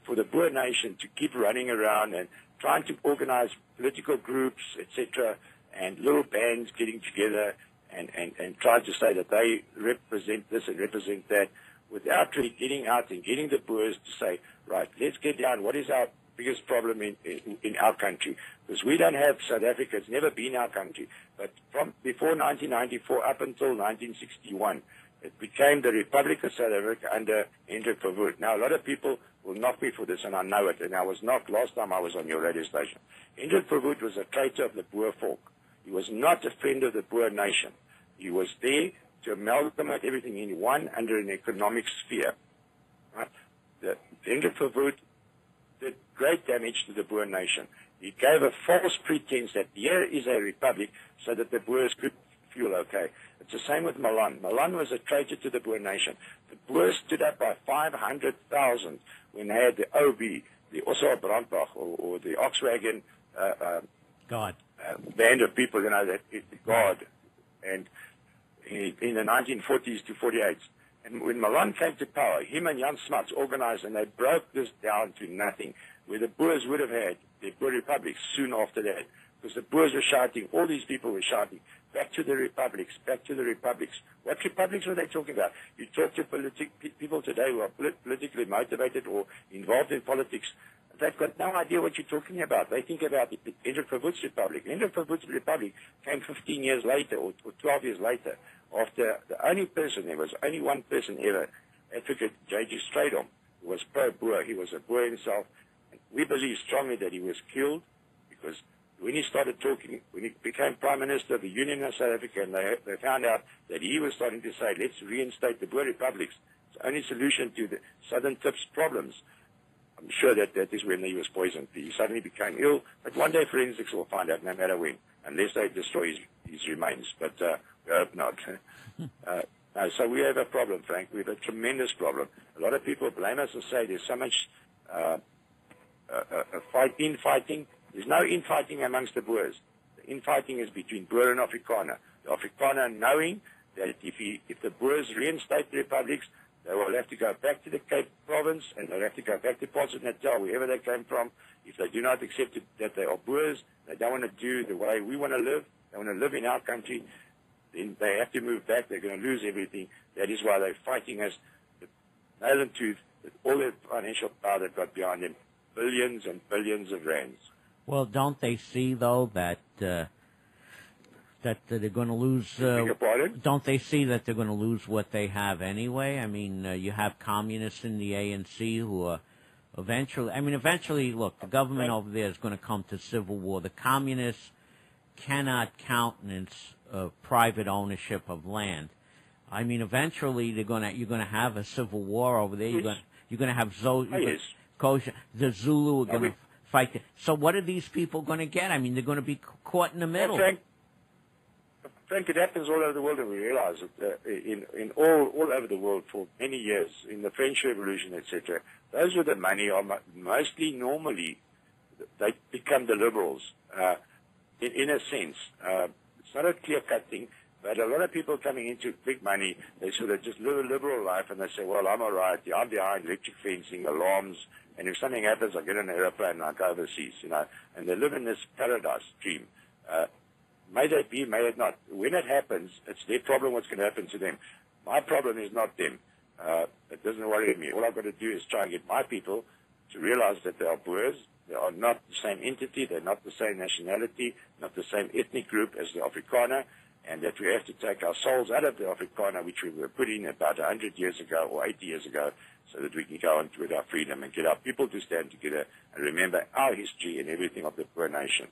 for the Boer nation to keep running around and trying to organize political groups, etc., and little bands getting together and trying to say that they represent this and represent that, without really getting out and getting the Boers to say, right, let's get down. What is our biggest problem in our country? Because we don't have South Africa. It's never been our country. But from before 1994 up until 1961, it became the Republic of South Africa under Hendrik Verwoerd. Now, a lot of people will knock me for this, and I know it, and I was knocked last time I was on your radio station. Hendrik Verwoerd was a traitor of the Boer folk. He was not a friend of the Boer nation. He was there to amalgamate everything in one under an economic sphere. Right? Hendrik Verwoerd did great damage to the Boer nation. He gave a false pretense that here is a republic so that the Boers could feel okay. It's the same with Milan. Milan was a traitor to the Boer nation. The Boers stood up by 500,000 when they had the OB, the Oslo Brandbach, or the Oxwagon band of people, that God, and in the 1940s to 48s. And when Milan came to power, him and Jan Smuts organized, and they broke this down to nothing, where the Boers would have had the Boer Republics soon after that. Because the Boers were shouting, all these people were shouting, back to the republics, back to the republics. What republics were they talking about? You talk to people today who are politically motivated or involved in politics, they've got no idea what you're talking about. They think about the Hendrik Verwoerd's republic. Hendrik Verwoerd's republic came 15 years later or 12 years later, after there was only one person ever, Advocate J.G. Strydom, who was pro-Boer. He was a Boer himself. And we believe strongly that he was killed because when he started talking, when he became Prime Minister of the Union of South Africa, and they found out that he was starting to say, let's reinstate the Boer Republics. It's the only solution to the Southern Tip's problems. I'm sure that is when he was poisoned. He suddenly became ill. But one day forensics will find out, no matter when, unless they destroy his remains. But we hope not. No, so we have a problem, Frank. We have a tremendous problem. A lot of people blame us and say there's so much infighting. There's no infighting amongst the Boers. The infighting is between Boer and Afrikaner. The Afrikaner knowing that if the Boers reinstate the republics, they will have to go back to the Cape Province, and they'll have to go back to KwaZulu-Natal, wherever they came from. If they do not accept it, that they are Boers, they don't want to do the way we want to live, they want to live in our country, then they have to move back. They're going to lose everything. That is why they're fighting us, nail and tooth, with all the financial power they've got behind them, billions and billions of rands. Well, don't they see, though, that they're going to lose? Don't they see that they're going to lose what they have anyway? I mean, you have communists in the ANC who are eventually, look, the government over there is going to come to civil war. The communists cannot countenance private ownership of land. I mean, eventually you're going to have a civil war over there. You're going to have the Zulu are going to fight. So what are these people going to get? I mean, they're going to be caught in the middle. Frank, it happens all over the world, and we realize that in all over the world for many years, in the French Revolution, etc., those with the money are mostly normally, they become the liberals, in a sense. It's not a clear-cut thing, but a lot of people coming into big money, they sort of just live a liberal life, and they say, well, I'm all right, I'm behind electric fencing, alarms, and if something happens, I get an airplane and I go overseas, and they live in this paradise dream. May they be, may it not. When it happens, it's their problem what's going to happen to them. My problem is not them. It doesn't worry me. All I've got to do is try and get my people to realize that they are Boers. They are not the same entity. They're not the same nationality, not the same ethnic group as the Afrikaner, and that we have to take our souls out of the Afrikaner, which we were put in about 100 years ago or 80 years ago, so that we can go on with our freedom and get our people to stand together and remember our history and everything of the Boer nation.